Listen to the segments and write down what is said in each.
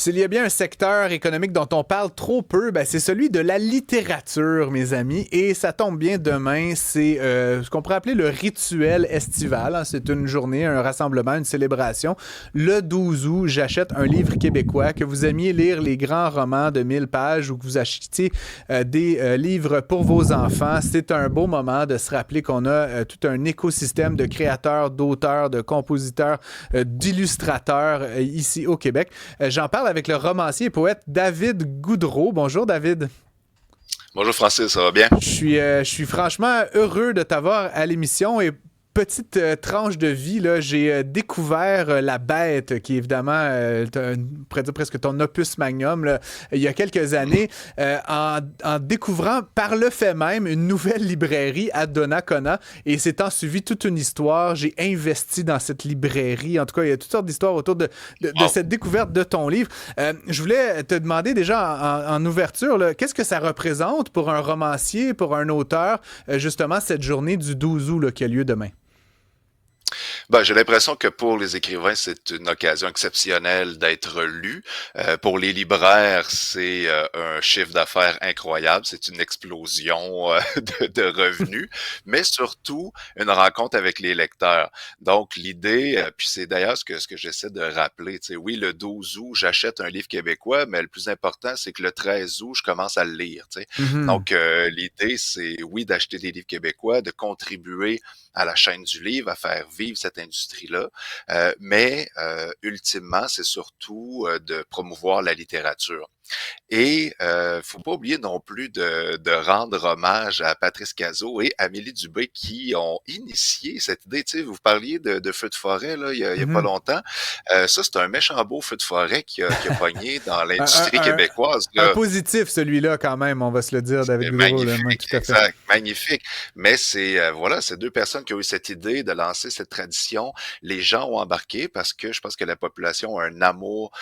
S'il y a bien un secteur économique dont on parle trop peu, ben c'est celui de la littérature, mes amis. Et ça tombe bien, demain, c'est ce qu'on pourrait appeler le rituel estival, hein. C'est une journée, un rassemblement, une célébration. Le 12 août, j'achète un livre québécois. Que vous aimiez lire les grands romans de 1000 pages ou que vous achetiez des livres pour vos enfants, c'est un beau moment de se rappeler qu'on a tout un écosystème de créateurs, d'auteurs, de compositeurs, d'illustrateurs ici au Québec. J'en parle avec le romancier et poète David Goudreau. Bonjour David. Bonjour Francis, ça va bien? Je suis franchement heureux de t'avoir à l'émission et petite tranche de vie, là, j'ai découvert La Bête, qui est évidemment, on pourrait dire presque ton opus magnum, là, il y a quelques années, en découvrant par le fait même une nouvelle librairie à Donnacona. Et s'étant suivi toute une histoire, j'ai investi dans cette librairie. En tout cas, il y a toutes sortes d'histoires autour de Wow. cette découverte de ton livre. Je voulais te demander déjà en ouverture, là, qu'est-ce que ça représente pour un romancier, pour un auteur, justement, cette journée du 12 août là, qui a lieu demain? Ben, j'ai l'impression que pour les écrivains, c'est une occasion exceptionnelle d'être lu. Pour les libraires, c'est un chiffre d'affaires incroyable. C'est une explosion de revenus, mais surtout une rencontre avec les lecteurs. Donc, l'idée, puis c'est d'ailleurs ce que j'essaie de rappeler, tu sais, oui, le 12 août, j'achète un livre québécois, mais le plus important, c'est que le 13 août, je commence à le lire, tu sais. Mhm. Donc, l'idée, c'est, oui, d'acheter des livres québécois, de contribuer à la chaîne du livre, à faire vivre cette industrie-là. Mais ultimement, c'est surtout de promouvoir la littérature. Et faut pas oublier non plus de rendre hommage à Patrice Cazot et Amélie Dubé qui ont initié cette idée. Tu sais, vous parliez de feu de forêt là, il y a pas Mhm. longtemps. Ça, c'est un méchant beau feu de forêt qui a pogné dans Un, un- l'industrie un- québécoise. un Là. positif, celui-là, quand même, on va se le dire, David C'est Goudreau. Là. Oui, magnifique, tout à fait. exact, magnifique. Mais c'est voilà, c'est deux personnes qui ont eu cette idée de lancer cette tradition. Les gens ont embarqué parce que je pense que la population a un amour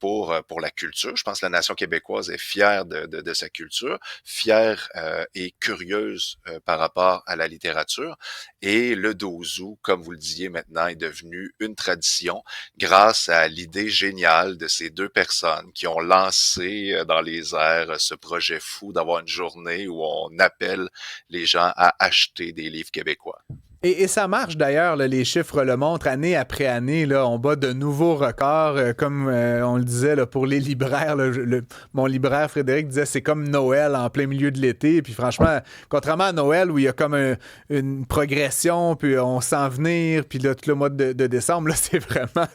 pour la culture. Je pense que la nation québécoise est fière de sa culture, fière et curieuse par rapport à la littérature. Et le 12 août, comme vous le disiez maintenant, est devenu une tradition grâce à l'idée géniale de ces deux personnes qui ont lancé dans les airs ce projet fou d'avoir une journée où on appelle les gens à acheter des livres québécois. Et ça marche d'ailleurs, là, les chiffres le montrent, année après année, là, on bat de nouveaux records, comme on le disait là, pour les libraires. Là, mon libraire Frédéric disait c'est comme Noël en plein milieu de l'été. Puis franchement, contrairement à Noël où il y a comme une progression, puis on sent venir, puis là, tout le mois de décembre, là, c'est vraiment,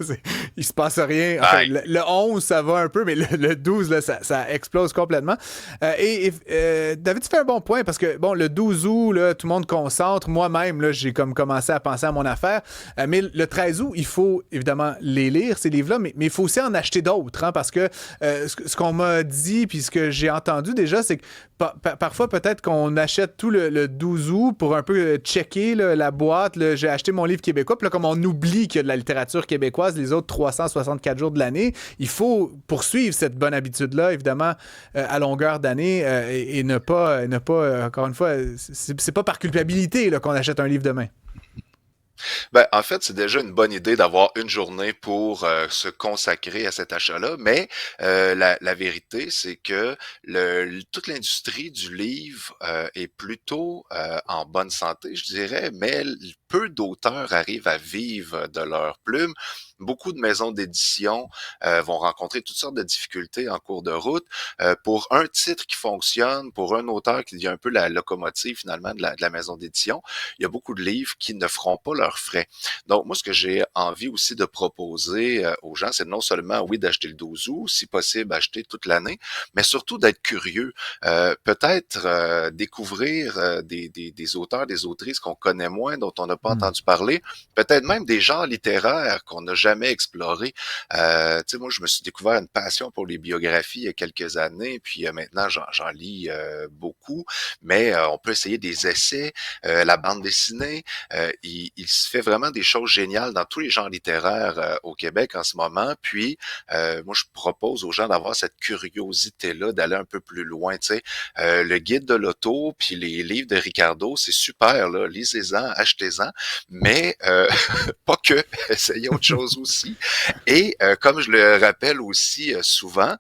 il se passe rien. Enfin, Ouais. le 11, ça va un peu, mais le 12, là, ça explose complètement. David, tu fais un bon point parce que, bon, le 12 août, là, tout le monde concentre. Moi-même, là, j'ai comme commencé à penser à mon affaire. Mais le 13 août, il faut évidemment les lire, ces livres-là, mais il faut aussi en acheter d'autres, hein, parce que ce qu'on m'a dit, puis ce que j'ai entendu déjà, c'est que parfois, peut-être qu'on achète tout le 12 août pour un peu checker là, la boîte. Là, j'ai acheté mon livre québécois, puis là, comme on oublie qu'il y a de la littérature québécoise les autres 364 jours de l'année, il faut poursuivre cette bonne habitude-là, évidemment, à longueur d'année et ne pas encore une fois, c'est pas par culpabilité là, qu'on achète un livre demain. Ben, en fait, c'est déjà une bonne idée d'avoir une journée pour se consacrer à cet achat-là, mais la vérité, c'est que toute l'industrie du livre est plutôt en bonne santé, je dirais, mais peu d'auteurs arrivent à vivre de leur plume. Beaucoup de maisons d'édition vont rencontrer toutes sortes de difficultés en cours de route. Pour un titre qui fonctionne, pour un auteur qui devient un peu la locomotive finalement de la maison d'édition, il y a beaucoup de livres qui ne feront pas leurs frais. Donc, moi, ce que j'ai envie aussi de proposer aux gens, c'est non seulement, oui, d'acheter le 12 août, si possible, acheter toute l'année, mais surtout d'être curieux. Peut-être découvrir des auteurs, des autrices qu'on connaît moins, dont on n'a pas Hmm. entendu parler, peut-être même des genres littéraires qu'on n'a jamais explorés. Tu sais, moi, je me suis découvert une passion pour les biographies il y a quelques années, puis maintenant, j'en lis beaucoup, mais on peut essayer des essais, la bande dessinée, il se fait vraiment des choses géniales dans tous les genres littéraires au Québec en ce moment. Puis, moi, je propose aux gens d'avoir cette curiosité-là, d'aller un peu plus loin. Tu sais, le guide de l'auto, puis les livres de Ricardo, c'est super, là. Lisez-en, achetez-en, mais pas que. Essayez autre chose chose aussi. Et comme je le rappelle aussi souvent,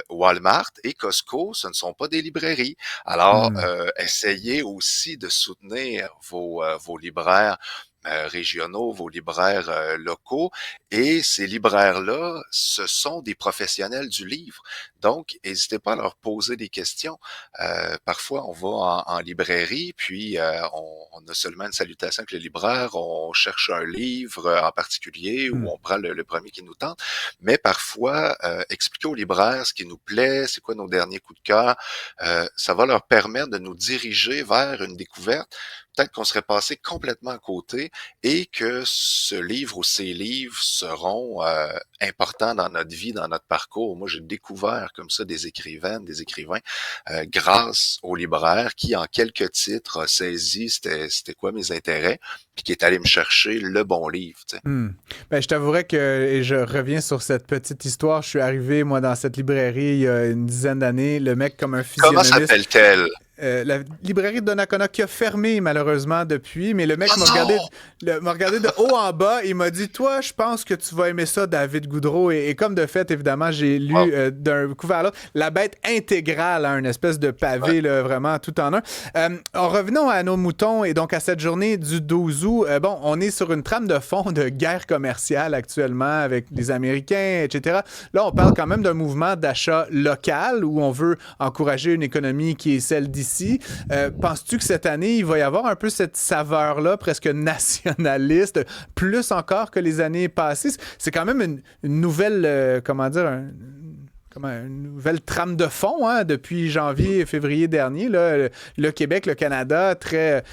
Walmart et Costco, ce ne sont pas des librairies. Alors, Hmm. essayez aussi de soutenir vos libraires régionaux, vos libraires locaux. Et ces libraires-là, ce sont des professionnels du livre. Donc, n'hésitez pas à leur poser des questions. Parfois, on va en librairie, puis on a seulement une salutation avec le libraire, on cherche un livre en particulier ou Hmm. on prend le premier qui nous tente. Mais parfois, expliquer aux libraires ce qui nous plaît, c'est quoi nos derniers coups de cœur, ça va leur permettre de nous diriger vers une découverte. Peut-être qu'on serait passé complètement à côté et que ce livre ou ces livres seront importants dans notre vie, dans notre parcours. Moi, j'ai découvert comme ça des écrivaines, des écrivains, grâce aux libraires qui, en quelques titres, a saisi c'était quoi mes intérêts, puis qui est allé me chercher le bon livre. Tu sais. Hmm. Ben, je t'avouerais que, et je reviens sur cette petite histoire, je suis arrivé, moi, dans cette librairie il y a une dizaine d'années, le mec comme un Comment physionomiste. s'appelle-t-elle? La librairie de Donnacona qui a fermé malheureusement depuis, mais le mec Oh m'a regardé de haut en bas. Il m'a dit, toi, je pense que tu vas aimer ça, David Goudreau. Et comme de fait, évidemment, j'ai lu wow. d'un couvert à l'autre La Bête intégrale, hein, une espèce de pavé, là, vraiment tout en un. En revenant à nos moutons et donc à cette journée du 12 août, bon, on est sur une trame de fond de guerre commerciale actuellement avec les Américains, etc. Là, on parle quand même d'un mouvement d'achat local où on veut encourager une économie qui est celle d'ici. Penses-tu que cette année, il va y avoir un peu cette saveur-là, presque nationaliste, plus encore que les années passées? C'est quand même une nouvelle, comment dire, une nouvelle trame de fond hein, depuis janvier et février dernier. Là, le Québec, le Canada, très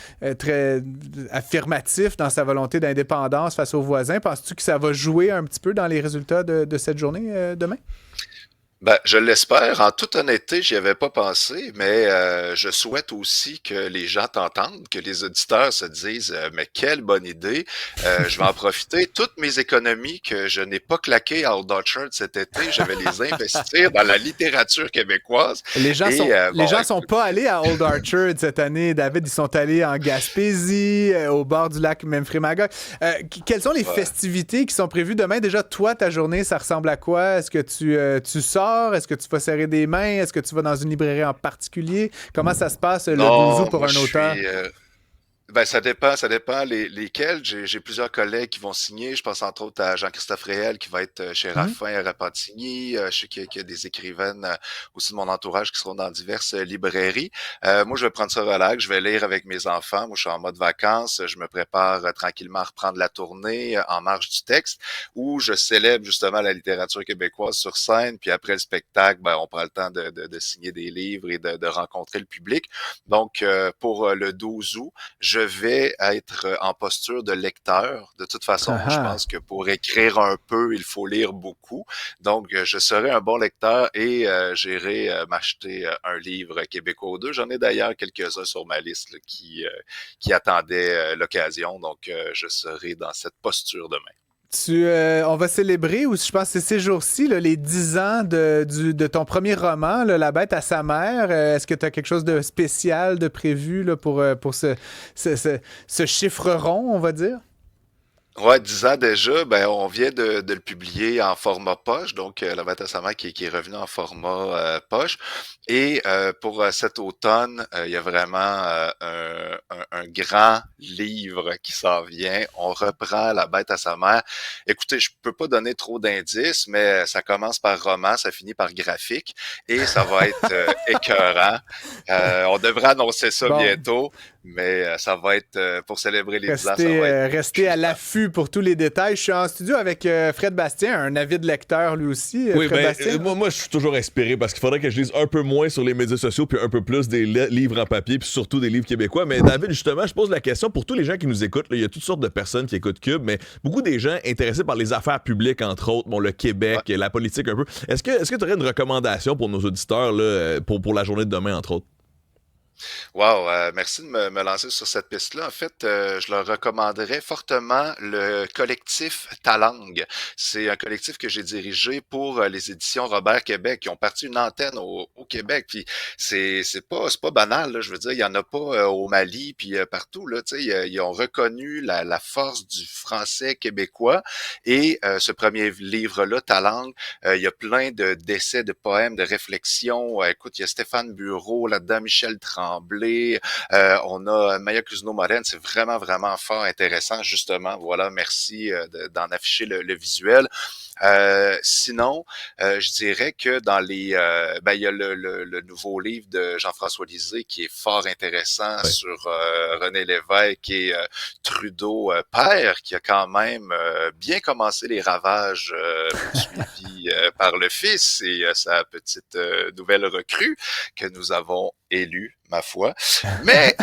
affirmatif dans sa volonté d'indépendance face aux voisins. Penses-tu que ça va jouer un petit peu dans les résultats de cette journée demain? Ben, je l'espère. En toute honnêteté, j'y avais pas pensé, mais je souhaite aussi que les gens t'entendent, que les auditeurs se disent mais quelle bonne idée. Je vais en profiter. Toutes mes économies que je n'ai pas claquées à Old Orchard cet été, je vais les investir dans la littérature québécoise. Les gens Et sont, les bon, gens sont pas allés à Old Orchard cette année, David. Ils sont allés en Gaspésie, au bord du lac Memphremagog. Quelles sont les festivités qui sont prévues demain? Déjà, toi, ta journée, ça ressemble à quoi? Est-ce que tu sors? Est-ce que tu vas serrer des mains? Est-ce que tu vas dans une librairie en particulier? Comment ça se passe le 12 août non, pour moi un je auteur? suis ben, ça dépend lesquels. J'ai plusieurs collègues qui vont signer. Je pense entre autres à Jean-Christophe Réel qui va être chez Mhm. Raffin à Repentigny. Je sais qu'il y a des écrivaines aussi de mon entourage qui seront dans diverses librairies. Moi, je vais prendre ça relax. Je vais lire avec mes enfants. Moi, je suis en mode vacances. Je me prépare tranquillement à reprendre la tournée en marge du texte où je célèbre justement la littérature québécoise sur scène. Puis après le spectacle, ben, on prend le temps de signer des livres et de rencontrer le public. Donc, pour le 12 août, je vais être en posture de lecteur. De toute façon, je Ah pense que pour écrire un peu, il faut lire beaucoup. Donc, je serai un bon lecteur et j'irai m'acheter un livre québécois ou deux. J'en ai d'ailleurs quelques-uns sur ma liste là, qui attendaient l'occasion. Donc, je serai dans cette posture demain. On va célébrer, ou je pense que c'est ces jours-ci, là, les 10 ans de ton premier roman, là, La Bête à sa mère. Est-ce que tu as quelque chose de spécial, de prévu là, pour ce chiffre rond, on va dire? Ouais, 10 ans déjà, ben on vient de le publier en format poche, donc La Bête à sa mère qui est revenu en format poche. Et pour cet automne, il y a vraiment un grand livre qui s'en vient. On reprend La Bête à sa mère. Écoutez, je peux pas donner trop d'indices, mais ça commence par roman, ça finit par graphique, et ça va être écœurant. On devrait annoncer ça Bon, bientôt, mais ça va être, pour célébrer les 10 ans, ça va être restez à puissant. l'affût pour tous les détails. Je suis en studio avec Fred Bastien, un avide lecteur lui aussi. Oui, Fred ben, Bastien. moi, je suis toujours inspiré parce qu'il faudrait que je lise un peu moins sur les médias sociaux puis un peu plus des livres en papier puis surtout des livres québécois. Mais David, justement, je pose la question pour tous les gens qui nous écoutent. Là, il y a toutes sortes de personnes qui écoutent Cube, mais beaucoup des gens intéressés par les affaires publiques, entre autres, bon, le Québec, Ouais. la politique un peu. Est-ce que tu aurais une recommandation pour nos auditeurs là, pour la journée de demain, entre autres? Wow, merci de me lancer sur cette piste-là. En fait, je leur recommanderais fortement le collectif Talang. C'est un collectif que j'ai dirigé pour les éditions Robert Québec. Ils ont parti une antenne au Québec. Puis c'est pas banal, là. Je veux dire, il y en a pas au Mali puis partout, là. Tu sais, ils ont reconnu la force du français québécois. Et ce premier livre-là, Talang, il y a plein d'essais, de poèmes, de réflexions. Écoute, il y a Stéphane Bureau là-dedans, Michel Tremblay, on a Maya Cousineau-Morène. C'est vraiment, vraiment fort intéressant, justement. Voilà, merci d'en afficher le visuel. Sinon, je dirais que dans il y a le nouveau livre de Jean-François Lisée qui est fort intéressant Ouais. sur René Lévesque et Trudeau père, qui a quand même bien commencé les ravages poursuivis par le fils et sa petite nouvelle recrue que nous avons élue, ma foi. Mais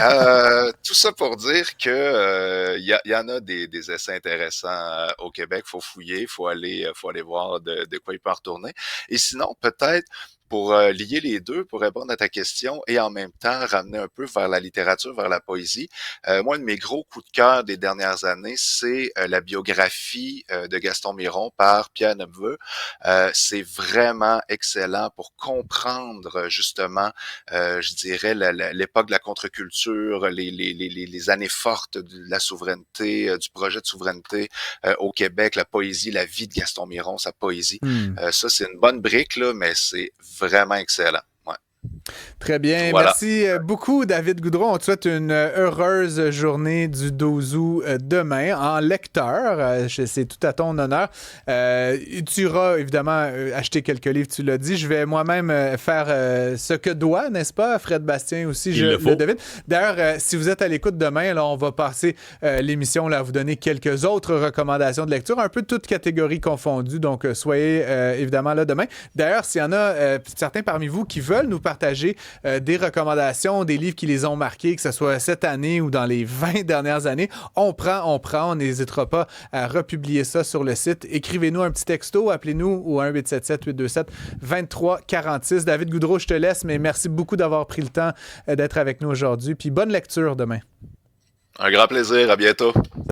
tout ça pour dire que y en a des essais intéressants au Québec. Faut fouiller, faut aller voir de quoi il peut en retourner. Et sinon, peut-être pour lier les deux, pour répondre à ta question et en même temps ramener un peu vers la littérature, vers la poésie. Moi, un de mes gros coups de cœur des dernières années, c'est la biographie de Gaston Miron par Pierre Nepveu. C'est vraiment excellent pour comprendre justement, je dirais, l'époque de la contre-culture, les années fortes de la souveraineté, du projet de souveraineté au Québec, la poésie, la vie de Gaston Miron, sa poésie. Ça, c'est une bonne brique, là, mais c'est vraiment excellent. Ouais. Très bien. Voilà. Merci beaucoup, David Goudreau. On te souhaite une heureuse journée du 12 août demain en lecteur. C'est tout à ton honneur. Tu iras évidemment acheter quelques livres, tu l'as dit. Je vais moi-même faire ce que doit, n'est-ce pas? Fred Bastien aussi, Il le faut. David. D'ailleurs, si vous êtes à l'écoute demain, là, on va passer l'émission là, à vous donner quelques autres recommandations de lecture, un peu toutes catégories confondues. Donc, soyez évidemment là demain. D'ailleurs, s'il y en a certains parmi vous qui veulent nous partager des recommandations, des livres qui les ont marqués, que ce soit cette année ou dans les 20 dernières années, on prend, on n'hésitera pas à republier ça sur le site. Écrivez-nous un petit texto, appelez-nous au 1-877-827-2346. David Goudreau, je te laisse, mais merci beaucoup d'avoir pris le temps d'être avec nous aujourd'hui. Puis bonne lecture demain. Un grand plaisir. À bientôt.